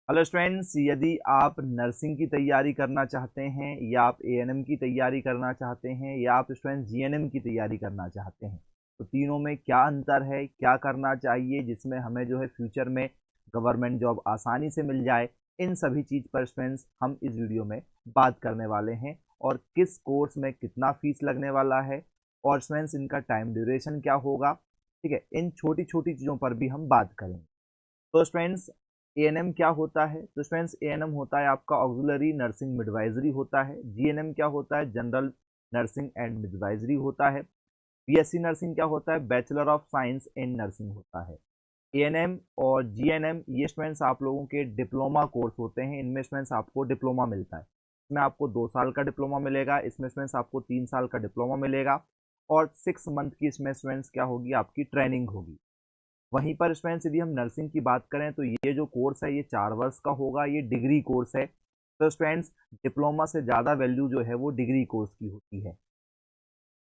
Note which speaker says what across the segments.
Speaker 1: Hello students, यदि आप nursing की तैयारी करना चाहते हैं या आप एएनएम की तैयारी करना चाहते हैं या आप स्टूडेंट्स जीएनएम की तैयारी करना चाहते हैं तो तीनों में क्या अंतर है, क्या करना चाहिए जिसमें हमें जो है फ्यूचर में गवर्नमेंट जॉब आसानी से मिल जाए, इन सभी चीज़ पर स्टूडेंट्स हम इस वीडियो में बात करने वाले हैं। और किस कोर्स में कितना फीस लगने वाला है और स्टूडेंट्स इनका टाइम ड्यूरेशन क्या होगा, ठीक है, इन छोटी छोटी चीज़ों पर भी हम बात करेंगे। तो स्टूडेंट्स, एएनएम क्या होता है? तो स्टूडेंट्स, एएनएम होता है आपका ऑक्सिलरी नर्सिंग मिडवाइजरी होता है। जीएनएम क्या होता है? जनरल नर्सिंग एंड मिडवाइजरी होता है। बीएससी नर्सिंग क्या होता है? Bachelor of science in nursing होता है। एएनएम और जीएनएम ये स्टूडेंट्स आप लोगों के डिप्लोमा कोर्स होते हैं। इनमें स्टूडेंट्स आपको डिप्लोमा मिलता है। इसमें आपको 2 साल का डिप्लोमा मिलेगा, इसमें स्टूडेंट्स आपको 3 साल का डिप्लोमा मिलेगा और 6 मंथ की इसमें स्टूडेंट्स क्या होगी, आपकी ट्रेनिंग होगी। वहीं पर स्टूडेंट्स, यदि हम नर्सिंग की बात करें तो ये जो कोर्स है ये 4 वर्ष का होगा, ये डिग्री कोर्स है। तो स्टूडेंट्स, डिप्लोमा से ज़्यादा वैल्यू जो है वो डिग्री कोर्स की होती है।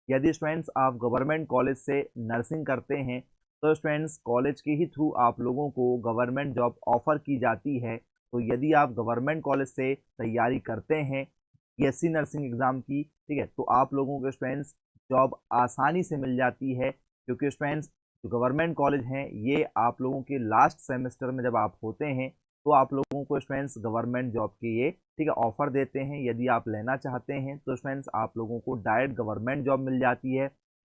Speaker 1: यदि स्टूडेंट्स आप गवर्नमेंट कॉलेज से नर्सिंग करते हैं तो स्टूडेंट्स कॉलेज के ही थ्रू आप लोगों को गवर्नमेंट जॉब ऑफर की जाती है। तो यदि आप गवर्नमेंट कॉलेज से तैयारी करते हैं बीएससी नर्सिंग एग्ज़ाम की, ठीक है, तो आप लोगों को स्टूडेंट्स जॉब आसानी से मिल जाती है, क्योंकि स्टूडेंट्स जो गवर्नमेंट कॉलेज हैं ये आप लोगों के लास्ट सेमेस्टर में जब आप होते हैं तो आप लोगों को स्टूडेंट्स गवर्नमेंट जॉब के ये, ठीक है, ऑफर देते हैं। यदि आप लेना चाहते हैं तो स्टूडेंट्स आप लोगों को डायरेक्ट गवर्नमेंट जॉब मिल जाती है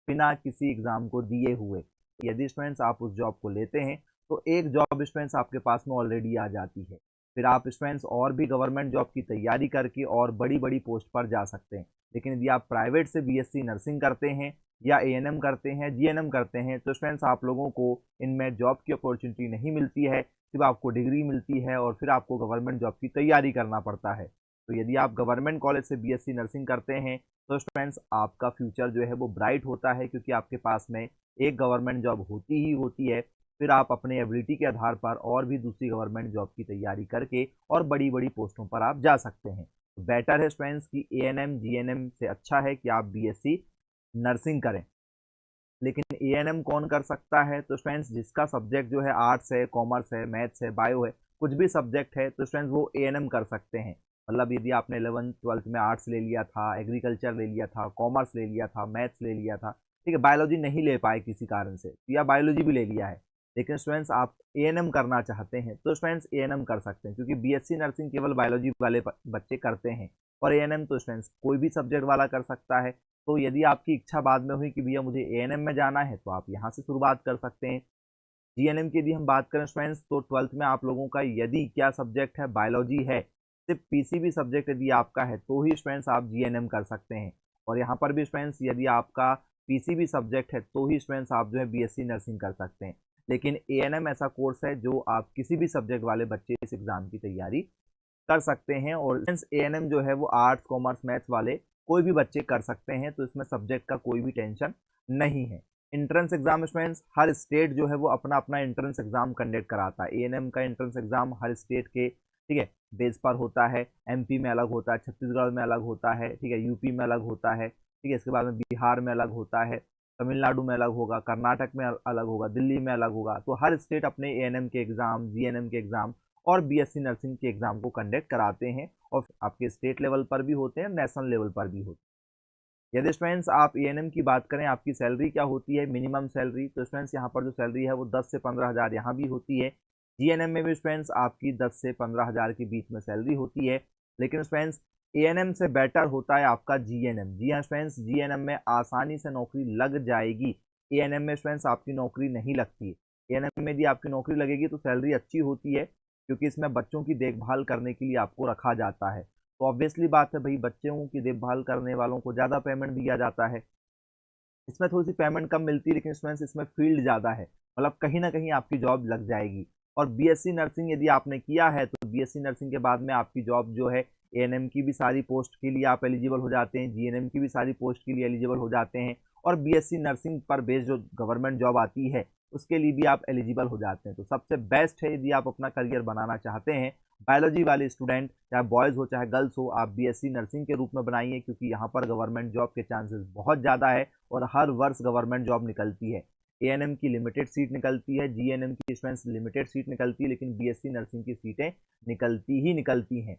Speaker 1: बिना किसी एग्ज़ाम को दिए हुए। यदि स्टूडेंट्स आप उस जॉब को लेते हैं तो एक जॉब स्टूडेंट्स आपके पास में ऑलरेडी आ जाती है। फिर आप स्टूडेंट्स और भी गवर्नमेंट जॉब की तैयारी करके और बड़ी बड़ी पोस्ट पर जा सकते हैं। लेकिन यदि आप प्राइवेट से बीएससी नर्सिंग करते हैं या एएनएम करते हैं, जीएनएम करते हैं, तो स्टूडेंट्स आप लोगों को इनमें जॉब की अपॉर्चुनिटी नहीं मिलती है, सिर्फ आपको डिग्री मिलती है और फिर आपको गवर्नमेंट जॉब की तैयारी करना पड़ता है। तो यदि आप गवर्नमेंट कॉलेज से बीएससी नर्सिंग करते हैं तो स्टूडेंट्स आपका फ्यूचर जो है वो ब्राइट होता है, क्योंकि आपके पास में एक गवर्नमेंट जॉब होती ही होती है। फिर आप अपने एबिलिटी के आधार पर और भी दूसरी गवर्नमेंट जॉब की तैयारी करके और बड़ी बड़ी पोस्टों पर आप जा सकते हैं। तो बेटर है स्टूडेंट्स कि एएनएम जीएनएम से अच्छा है कि आप बीएससी नर्सिंग करें। लेकिन एएनएम कौन कर सकता है? तो स्टूडेंट्स, जिसका सब्जेक्ट जो है आर्ट्स है, कॉमर्स है, मैथ्स है, बायो है, कुछ भी सब्जेक्ट है तो स्टूडेंट्स वो एएनएम कर सकते हैं। मतलब यदि आपने 11th 12th में आर्ट्स ले लिया था, एग्रीकल्चर ले लिया था, कॉमर्स ले लिया था, मैथ्स ले लिया था, ठीक है, बायोलॉजी नहीं ले पाए किसी कारण से, या बायोलॉजी भी ले लिया है, लेकिन स्टूडेंट्स आप एएनएम करना चाहते हैं तो स्टूडेंट्स एएनएम कर सकते हैं, क्योंकि बीएससी नर्सिंग केवल बायोलॉजी वाले बच्चे करते हैं और एएनएम तो स्टूडेंट्स कोई भी सब्जेक्ट वाला कर सकता है। तो यदि आपकी इच्छा बाद में हुई कि भैया मुझे एएनएम में जाना है तो आप यहाँ से शुरुआत कर सकते हैं। जीएनएम की यदि हम बात करें स्टूडेंट्स तो 12th में आप लोगों का यदि क्या सब्जेक्ट है, बायोलॉजी है, सिर्फ पीसीबी सब्जेक्ट यदि आपका है तो ही स्टूडेंट्स आप जीएनएम कर सकते हैं। और यहाँ पर भी स्टूडेंट्स यदि आपका पीसीबी सब्जेक्ट है तो ही स्टूडेंट्स आप जो है बीएससी नर्सिंग कर सकते हैं। लेकिन एएनएम ऐसा कोर्स है जो आप किसी भी सब्जेक्ट वाले बच्चे इस एग्ज़ाम की तैयारी कर सकते हैं। और एएनएम जो है वो आर्ट्स कॉमर्स मैथ्स वाले कोई भी बच्चे कर सकते हैं, तो इसमें सब्जेक्ट का कोई भी टेंशन नहीं है। इंट्रेंस एग्जाम स्टूडेंट्स, हर स्टेट जो है वो अपना अपना इंट्रेंस एग्जाम कंडक्ट कराता है। एएनएम का इंट्रेंस एग्जाम हर स्टेट के, ठीक है, बेस पर होता है। एमपी में अलग होता है, छत्तीसगढ़ में अलग होता है, ठीक है, यूपी में अलग होता है, ठीक है, इसके बाद में बिहार में अलग होता है, तमिलनाडु में अलग होगा, कर्नाटक में अलग होगा, दिल्ली में अलग होगा। तो हर स्टेट अपने एएनएम के एग्जाम, जीएनएम के एग्जाम और बीएससी नर्सिंग के एग्जाम को कंडक्ट कराते हैं, और आपके स्टेट लेवल पर भी होते हैं, नेशनल लेवल पर भी होते हैं। यदि स्टूडेंट्स आप एएनएम की बात करें, आपकी सैलरी क्या होती है, मिनिमम सैलरी, तो स्टूडेंट्स यहाँ पर जो सैलरी है वो 10 से 15 हज़ार यहाँ भी होती है। जीएनएम में भी स्टूडेंट्स आपकी 10 से 15 हज़ार के बीच में सैलरी होती है। लेकिन स्टूडेंट्स, एएनएम से बेटर होता है आपका जीएनएम। जी हाँ स्टूडेंट्स, जीएनएम में आसानी से नौकरी लग जाएगी। एएनएम में स्टूडेंट्स आपकी नौकरी नहीं लगती है। एएनएम में यदि आपकी नौकरी लगेगी तो सैलरी अच्छी होती है, क्योंकि इसमें बच्चों की देखभाल करने के लिए आपको रखा जाता है। तो ऑब्वियसली बात है भाई, बच्चों की देखभाल करने वालों को ज़्यादा पेमेंट दिया जाता है। इसमें थोड़ी सी पेमेंट कम मिलती है, लेकिन स्टूडेंट्स इसमें फील्ड ज़्यादा है, मतलब कहीं ना कहीं आपकी जॉब लग जाएगी। और बीएससी नर्सिंग यदि आपने किया है तो बीएससी नर्सिंग के बाद में आपकी जॉब जो है, एएनएम की भी सारी पोस्ट के लिए आप एलिजिबल हो जाते हैं, जीएनएम की भी सारी पोस्ट के लिए एलिजिबल हो जाते हैं, और बीएससी नर्सिंग पर बेस्ड जो गवर्नमेंट जॉब आती है उसके लिए भी आप एलिजिबल हो जाते हैं। तो सबसे बेस्ट है यदि आप अपना करियर बनाना चाहते हैं, बायोलॉजी वाले स्टूडेंट, चाहे बॉयज़ हो चाहे गर्ल्स हो, आप बीएससी नर्सिंग के रूप में बनाइए, क्योंकि यहाँ पर गवर्नमेंट जॉब के चांसेस बहुत ज़्यादा है और हर वर्ष गवर्नमेंट जॉब निकलती है। एएनएम की लिमिटेड सीट निकलती है, जीएनएम की स्टूडेंट्स लिमिटेड सीट निकलती है, लेकिन बीएससी नर्सिंग की सीटें निकलती ही निकलती हैं।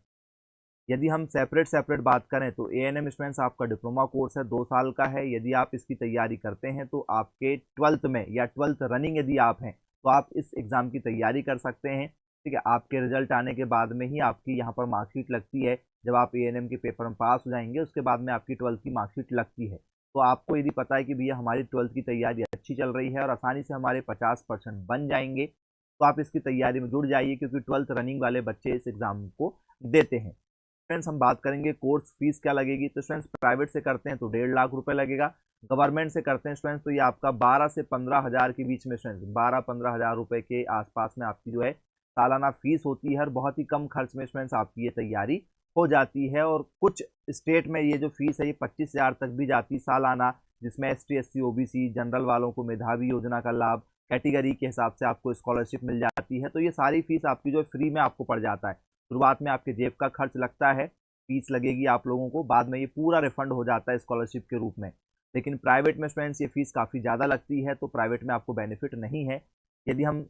Speaker 1: यदि हम सेपरेट बात करें तो एएनएम स्टूडेंट्स आपका डिप्लोमा कोर्स है, 2 साल का है। यदि आप इसकी तैयारी करते हैं तो आपके 12th में या 12th रनिंग यदि आप हैं तो आप इस एग्ज़ाम की तैयारी कर सकते हैं। ठीक है, आपके रिजल्ट आने के बाद में ही आपकी यहाँ पर मार्कशीट लगती है। जब आप एएनएम के पेपर में पास हो जाएंगे उसके बाद में आपकी 12th की मार्कशीट लगती है। तो आपको यदि पता है कि भैया हमारी 12th की तैयारी अच्छी चल रही है और आसानी से हमारे 50% बन जाएंगे, तो आप इसकी तैयारी में जुड़ जाइए, क्योंकि 12th रनिंग वाले बच्चे इस एग्ज़ाम को देते हैं। फ्रेंड्स, हम बात करेंगे कोर्स फीस क्या लगेगी। तो स्टूडेंट्स प्राइवेट से करते हैं तो 1.5 लाख रुपए लगेगा। गवर्नमेंट से करते हैं स्टूडेंट्स तो ये आपका 12 से 15 हज़ार के बीच में, स्टूडेंट्स 12-15 हज़ार रुपए के आसपास में आपकी जो है सालाना फीस होती है। और बहुत ही कम खर्च में स्टूडेंट्स आपकी ये तैयारी हो जाती है। और कुछ स्टेट में ये जो फीस है ये 25 हज़ार तक भी जाती है सालाना, जिसमें एसटी, एससी, ओबीसी, जनरल वालों को मेधावी योजना का लाभ, कैटेगरी के हिसाब से आपको स्कॉलरशिप मिल जाती है। तो ये सारी फीस आपकी जो है फ्री में आपको पड़ जाता है। शुरुआत में आपके जेब का खर्च लगता है, फीस लगेगी आप लोगों को, बाद में ये पूरा रिफंड हो जाता है स्कॉलरशिप के रूप में। लेकिन प्राइवेट में स्टूडेंट्स ये फीस काफ़ी ज़्यादा लगती है, तो प्राइवेट में आपको बेनिफिट नहीं है। यदि हम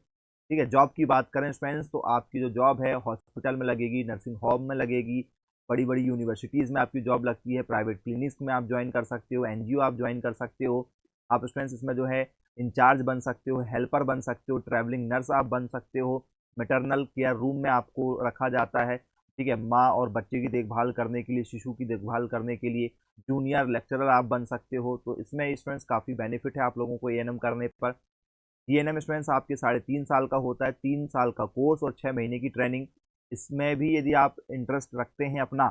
Speaker 1: ठीक है जॉब की बात करें स्टूडेंट्स, तो आपकी जो जॉब है हॉस्पिटल में लगेगी, नर्सिंग होम में लगेगी, बड़ी बड़ी यूनिवर्सिटीज़ में आपकी जॉब लगती है, प्राइवेट क्लिनिक्स में आप ज्वाइन कर सकते हो, एनजीओ आप ज्वाइन कर सकते हो। आप स्टूडेंट्स इसमें जो है इंचार्ज बन सकते हो, हेल्पर बन सकते हो, ट्रैवलिंग नर्स आप बन सकते हो, मैटरनल केयर रूम में आपको रखा जाता है। ठीक है, माँ और बच्चे की देखभाल करने के लिए, शिशु की देखभाल करने के लिए जूनियर लेक्चरर आप बन सकते हो। तो इसमें स्टूडेंट्स काफ़ी बेनिफिट है आप लोगों को एएनएम करने पर। जीएनएम स्टूडेंट्स आपके 3.5 साल का होता है, 3 साल का कोर्स और 6 महीने की ट्रेनिंग। इसमें भी यदि आप इंटरेस्ट रखते हैं अपना,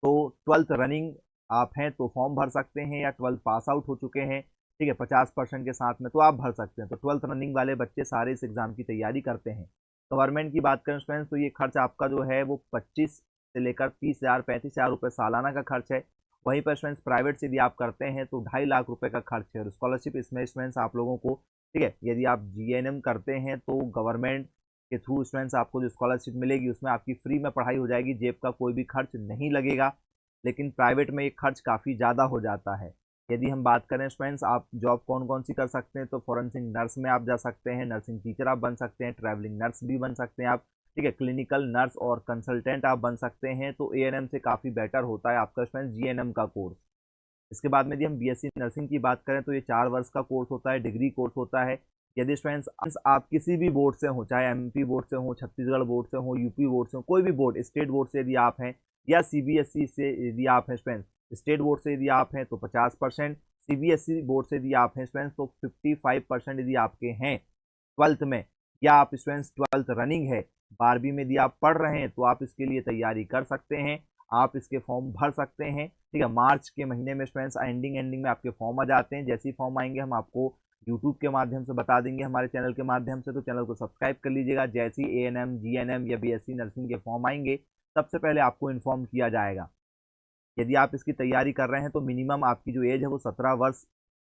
Speaker 1: तो 12th रनिंग आप हैं तो फॉर्म भर सकते हैं, या 12th पास आउट हो चुके हैं, ठीक है, 50% के साथ में, तो आप भर सकते हैं। तो 12th रनिंग वाले बच्चे सारे इस एग्ज़ाम की तैयारी करते हैं। गवर्नमेंट की बात करें स्टूडेंट्स, तो ये खर्च आपका जो है वो 25 से लेकर 30 हज़ार 35 हज़ार रुपये सालाना का खर्च है। वहीं पर स्टूडेंट्स प्राइवेट से यदि आप करते हैं तो 2.5 लाख रुपये का खर्च है। और स्कॉलरशिप इसमें स्टूडेंट्स आप लोगों को, ठीक है, यदि आप जीएनएम करते हैं तो गवर्नमेंट के थ्रू स्टूडेंट्स आपको जो स्कॉलरशिप मिलेगी उसमें आपकी फ्री में पढ़ाई हो जाएगी, जेब का कोई भी खर्च नहीं लगेगा। लेकिन प्राइवेट में ये खर्च काफ़ी ज़्यादा हो जाता है। यदि हम बात करें स्टूडेंट्स, आप जॉब कौन कौन सी कर सकते हैं, तो फॉरेंसिक नर्स में आप जा सकते हैं, नर्सिंग टीचर आप बन सकते हैं, ट्रैवलिंग नर्स भी बन सकते हैं आप, ठीक है, क्लिनिकल नर्स और कंसल्टेंट आप बन सकते हैं। तो एएनएम से काफ़ी बेटर होता है आपका स्टूडेंट जीएनएम का कोर्स। इसके बाद में यदि हम बीएससी नर्सिंग की बात करें तो ये 4 वर्ष का कोर्स होता है, डिग्री कोर्स होता है। यदि स्टूडेंट्स आप किसी भी बोर्ड से हो, चाहे एमपी बोर्ड से हो, छत्तीसगढ़ बोर्ड से हो, यूपी बोर्ड से हो, कोई भी बोर्ड, स्टेट बोर्ड से यदि आप हैं, या सीबीएसई से यदि आप हैं स्टूडेंट्स, स्टेट बोर्ड से यदि आप हैं तो 50%, सीबीएसई बोर्ड से यदि आप हैं स्टूडेंट्स तो 55% यदि आपके हैं 12th में, या आप स्टूडेंट्स 12th रनिंग है, 12वीं में यदि आप पढ़ रहे हैं, तो आप इसके लिए तैयारी कर सकते हैं। आप इसके फॉर्म भर सकते हैं। ठीक है, मार्च के महीने में स्टूडेंट्स एंडिंग में आपके फॉर्म आ जाते हैं। जैसे ही फॉर्म आएंगे हम आपको यूट्यूब के माध्यम से बता देंगे, हमारे चैनल के माध्यम से, तो चैनल को सब्सक्राइब कर लीजिएगा। जैसे ही एएनएम, जीएनएम या बीएससी नर्सिंग के फॉर्म आएंगे सबसे पहले आपको इन्फॉर्म किया जाएगा। यदि आप इसकी तैयारी कर रहे हैं तो मिनिमम आपकी जो एज है वो 17 वर्ष,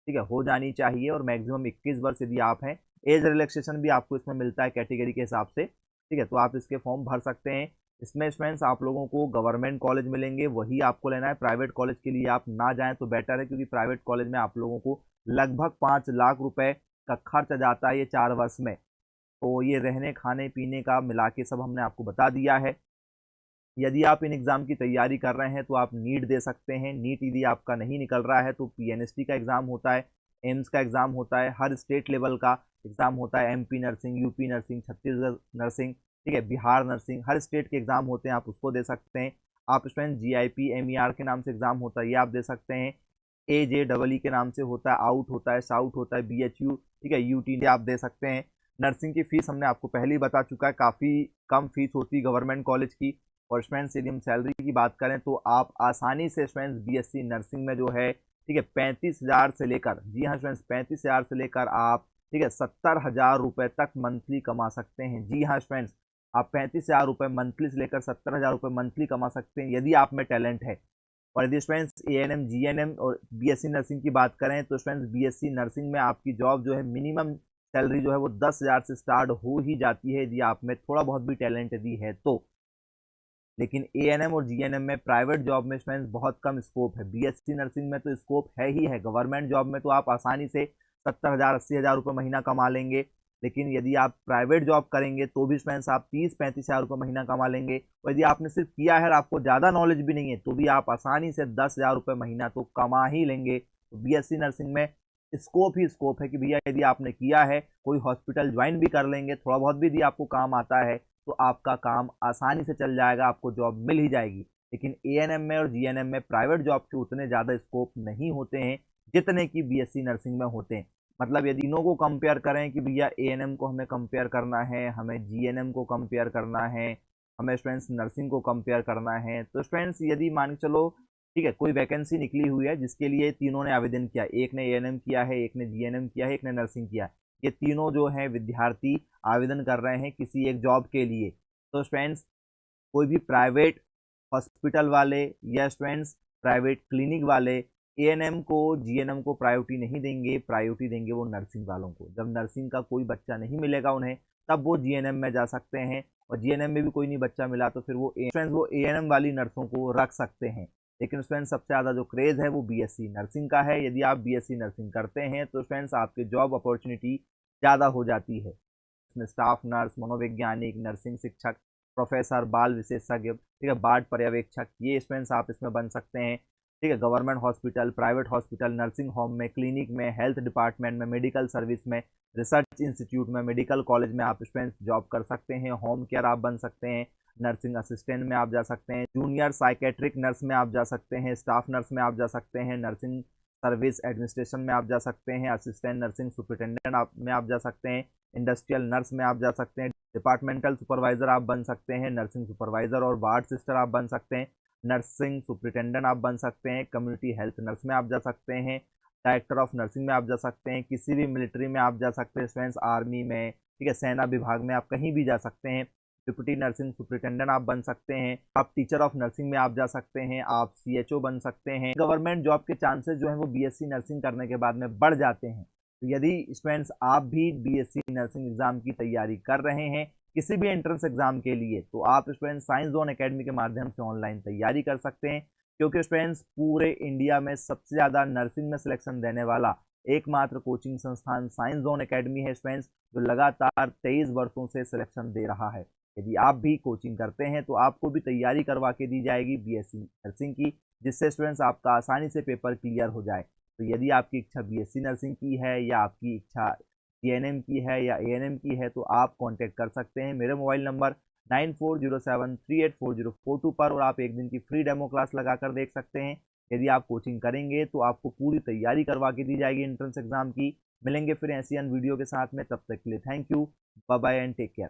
Speaker 1: ठीक है, हो जानी चाहिए, और मैक्सिमम 21 वर्ष यदि आप हैं। एज रिलैक्सेशन भी आपको इसमें मिलता है कैटेगरी के हिसाब से, ठीक है, तो आप इसके फॉर्म भर सकते हैं। इसमें स्टूडेंट्स आप लोगों को गवर्नमेंट कॉलेज मिलेंगे, वही आपको लेना है। प्राइवेट कॉलेज के लिए आप ना जाएं तो बेटर है, क्योंकि प्राइवेट कॉलेज में आप लोगों को लगभग 5 लाख रुपए का खर्च आ जाता है ये 4 वर्ष में। तो ये रहने खाने पीने का मिला के सब हमने आपको बता दिया है। यदि आप इन एग्ज़ाम की तैयारी कर रहे हैं तो आप नीट दे सकते हैं। नीट यदि आपका नहीं निकल रहा है तो पीएनएसटी का एग्ज़ाम होता है, एम्स का एग्ज़ाम होता है, हर स्टेट लेवल का एग्ज़ाम होता है। MP nursing, UP nursing, Chhattisgarh nursing, ठीक है, बिहार नर्सिंग, हर स्टेट के एग्ज़ाम होते हैं, आप उसको दे सकते हैं। आप स्टूडेंट जीआईपी एमईआर के नाम से एग्ज़ाम होता है, ये आप दे सकते हैं। एजेईई के नाम से होता है, आउट होता है, साउट होता है, बीएचयू, ठीक है, यूटी आप दे सकते हैं। नर्सिंग की फ़ीस हमने आपको पहले ही बता चुका है, काफ़ी कम फीस होती है गवर्नमेंट कॉलेज की। और स्टूडेंट्स यदि हम सैलरी की बात करें तो आप आसानी से स्टूडेंट्स बीएससी नर्सिंग में जो है, ठीक है, 35 हज़ार से लेकर, जी हाँ स्टूडेंट्स, 35 हज़ार से लेकर आप, ठीक है, 70 हज़ार रुपये तक मंथली कमा सकते हैं। जी हाँ स्टूडेंट्स, आप 35 हज़ार रुपये मंथली से लेकर 70 हज़ार रुपये मंथली कमा सकते हैं, यदि आप में टैलेंट है। और यदि स्टूडेंट्स एएनएम, जीएनएम और बीएससी नर्सिंग की बात करें तो स्टूडेंट्स बीएससी नर्सिंग में आपकी जॉब जो है मिनिमम सैलरी जो है वो 10 हज़ार से स्टार्ट हो ही जाती है, यदि आप में थोड़ा बहुत भी टैलेंट यदि है तो। लेकिन एएनएम और जीएनएम में प्राइवेट जॉब में स्टूडेंट्स बहुत कम स्कोप है। बीएससी नर्सिंग में तो स्कोप है ही है, गवर्नमेंट जॉब में तो आप आसानी से 70,000 80,000 रुपये महीना कमा लेंगे। लेकिन यदि आप प्राइवेट जॉब करेंगे तो भी स्टूडेंट्स आप 30-35,000 रुपये महीना कमा लेंगे। और यदि आपने सिर्फ किया है और आपको ज़्यादा नॉलेज भी नहीं है तो भी आप आसानी से 10,000 रुपये महीना तो कमा ही लेंगे। तो बीएससी नर्सिंग में स्कोप ही स्कोप है कि भैया यदि आपने किया है, कोई हॉस्पिटल ज्वाइन भी कर लेंगे, थोड़ा बहुत भी यदि आपको काम आता है तो आपका काम आसानी से चल जाएगा, आपको जॉब मिल ही जाएगी। लेकिन एएनएम में और जीएनएम में प्राइवेट जॉब के उतने ज़्यादा स्कोप नहीं होते हैं जितने कि बीएससी नर्सिंग में होते हैं। मतलब यदि तीनों को कंपेयर करें कि भैया एएनएम को हमें कंपेयर करना है, हमें जीएनएम को कंपेयर करना है, हमें स्टूडेंट्स नर्सिंग को कंपेयर करना है, तो स्टूडेंट्स यदि मान के चलो ठीक है कोई वैकेंसी निकली हुई है जिसके लिए तीनों ने आवेदन किया, एक ने एएनएम किया है, एक ने जीएनएम किया है, एक ने नर्सिंग किया है। ये तीनों जो हैं विद्यार्थी आवेदन कर रहे हैं किसी एक जॉब के लिए। तो स्टूडेंट्स कोई भी प्राइवेट हॉस्पिटल वाले या स्टूडेंट्स प्राइवेट क्लिनिक वाले एएनएम को जीएनएम को प्रायोरिटी नहीं देंगे, प्रायोरिटी देंगे वो नर्सिंग वालों को। जब नर्सिंग का कोई बच्चा नहीं मिलेगा उन्हें तब वो जीएनएम में जा सकते हैं, और जीएनएम में भी कोई नहीं बच्चा मिला तो फिर वो एएनएम वाली नर्सों को रख सकते हैं। लेकिन स्टूडेंट्स सबसे ज़्यादा जो क्रेज़ है वो बीएससी नर्सिंग का है। यदि आप बीएससी नर्सिंग करते हैं तो स्टूडेंट्स आपके जॉब अपॉर्चुनिटी ज़्यादा हो जाती है। इसमें स्टाफ नर्स, मनोवैज्ञानिक, नर्सिंग शिक्षक, प्रोफेसर, बाल विशेषज्ञ, ठीक है, वार्ड पर्यवेक्षक, ये स्टूडेंट्स आप इसमें बन सकते हैं। ठीक है, government hospital, private hospital, nursing home में, क्लिनिक में, हेल्थ डिपार्टमेंट में, मेडिकल सर्विस में, रिसर्च इंस्टीट्यूट में, मेडिकल कॉलेज में आप स्टूडेंट्स जॉब कर सकते हैं। होम केयर आप बन सकते हैं, नर्सिंग असिस्टेंट में आप जा सकते हैं, जूनियर साइकेट्रिक नर्स में आप जा सकते हैं, स्टाफ नर्स में आप जा सकते हैं, नर्सिंग सर्विस एडमिनिस्ट्रेशन में आप जा सकते हैं, असिस्टेंट नर्सिंग सुपरिटेंडेंट में आप जा सकते हैं, इंडस्ट्रियल नर्स में आप जा सकते हैं, डिपार्टमेंटल सुपरवाइजर आप बन सकते हैं, नर्सिंग सुपरवाइजर और वार्ड सिस्टर आप बन सकते हैं, नर्सिंग सुपरिटेंडेंट आप बन सकते हैं, कम्युनिटी हेल्थ नर्स में आप जा सकते हैं, डायरेक्टर ऑफ नर्सिंग में आप जा सकते हैं, किसी भी मिलिट्री में आप जा सकते हैं, स्टूडेंट्स आर्मी में, ठीक है, सेना विभाग में आप कहीं भी जा सकते हैं। डिप्टी नर्सिंग सुपरिटेंडेंट आप बन सकते हैं, आप टीचर ऑफ नर्सिंग में आप जा सकते हैं, आप सीएचओ बन सकते हैं। गवर्नमेंट जॉब के चांसेस जो है वो बीएससी नर्सिंग करने के बाद में बढ़ जाते हैं। तो यदि स्टूडेंट्स आप भी बीएससी नर्सिंग एग्जाम की तैयारी कर रहे हैं किसी भी एंट्रेंस एग्जाम के लिए, तो आप स्टूडेंट्स साइंस जोन एकेडमी के माध्यम से ऑनलाइन तैयारी कर सकते हैं। क्योंकि स्टूडेंट्स पूरे इंडिया में सबसे ज़्यादा नर्सिंग में सिलेक्शन देने वाला एकमात्र कोचिंग संस्थान साइंस जोन एकेडमी है स्टूडेंट्स, जो लगातार 23 वर्षों से सिलेक्शन दे रहा है। यदि आप भी कोचिंग करते हैं तो आपको भी तैयारी करवा के दी जाएगी बीएससी नर्सिंग की, जिससे स्टूडेंट्स आपका आसानी से पेपर क्लियर हो जाए। तो यदि आपकी इच्छा बीएससी नर्सिंग की है या आपकी इच्छा जीएनएम की है या एएनएम की है तो आप कांटेक्ट कर सकते हैं मेरे मोबाइल नंबर 9407384042 पर, और आप एक दिन की फ्री डेमो क्लास लगाकर देख सकते हैं। यदि आप कोचिंग करेंगे तो आपको पूरी तैयारी करवा के दी जाएगी एंट्रेंस एग्जाम की। मिलेंगे फिर ऐसी अन्य वीडियो के साथ में, तब तक के लिए thank you, bye bye and take care.